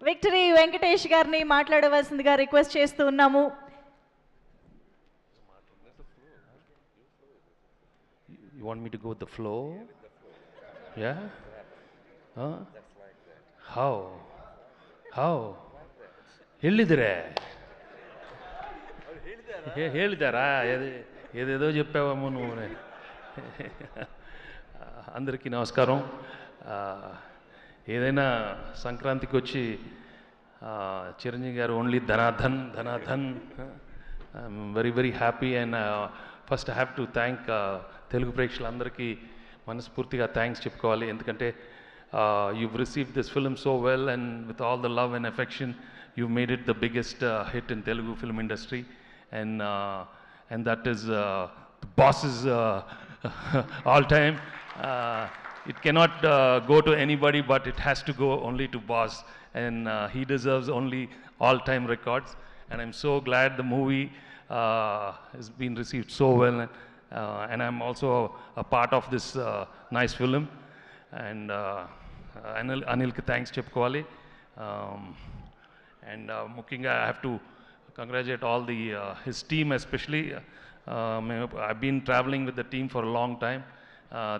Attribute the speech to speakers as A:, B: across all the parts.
A: Victory Venkatesh గారిని మాట్లాడవలసిందిగా request చేస్తూ ఉన్నాము.
B: You want me to go with the flow? Yeah? Huh? How? ಹೇಳಿದಿರೆ ಹೇಳಿದಾರಾ ఏదేదో చెప్పావమ్మో నువ్వు. అందరికీ నమస్కారం. ఏదైనా సంక్రాంతికి వచ్చి చిరంజీవి గారు ఓన్లీ ధనాధన్ I'm very happy. And first I have to thank Telugu ప్రేక్షకులందరికీ మనస్ఫూర్తిగా థ్యాంక్స్ చెప్పుకోవాలి. ఎందుకంటే you've received this film so well, and with all the love and affection you've made it the biggest hit in Telugu film industry, and that is the boss's all time. It cannot go to anybody, but it has to go only to boss, and he deserves only all time records. And I'm so glad the movie has been received so well, and I'm also a part of this nice film. And Anilki thanks చెప్పుకోవాలి. And ముఖ్యంగా I have to congratulate all his team especially. I've been traveling with the team for a long time.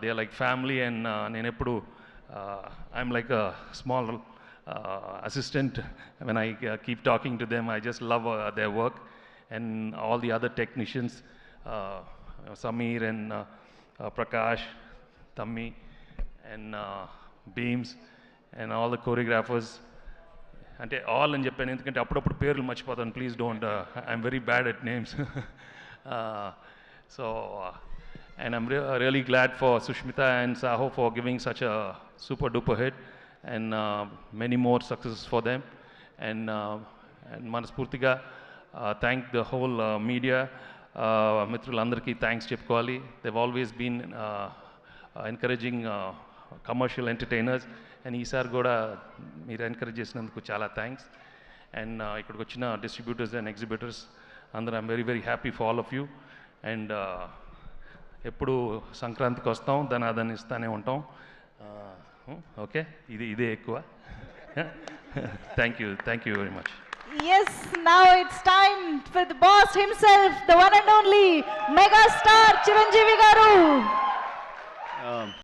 B: They are like family, and నేను ఎప్పుడు I'm like a small assistant when I keep talking to them. I just love their work, and all the other technicians, Samir and Prakash, Tammi, and Beams, and all the choreographers. అంటే all అని చెప్పాను ఎందుకంటే అప్పుడప్పుడు పేర్లు మర్చిపోతాను. Please don't, I'm very bad at names. So and I'm really glad for Sushmita and Saho for giving such a super duper hit, and many more successes for them. And మనస్ఫూర్తిగా thank the whole media మిత్రులందరికీ thanks చెప్పుకోవాలి. they've always been encouraging commercial entertainers, and ఈసారి కూడా మీరు encourage చేసినందుకు చాలా thanks. And ఇక్కడికి వచ్చిన డిస్ట్రిబ్యూటర్స్ అండ్ ఎగ్జిబిటర్స్ అందరూ I'm very happy for all of you. And ఎప్పుడు సంక్రాంతికి వస్తాం, ధనాదాన్ని ఇస్తూనే ఉంటాం. ఓకే, ఇదే ఎక్కువ. Thank you very much.
A: Yes, now it's time for the boss himself, the one and only mega star Chiranjeevi garu.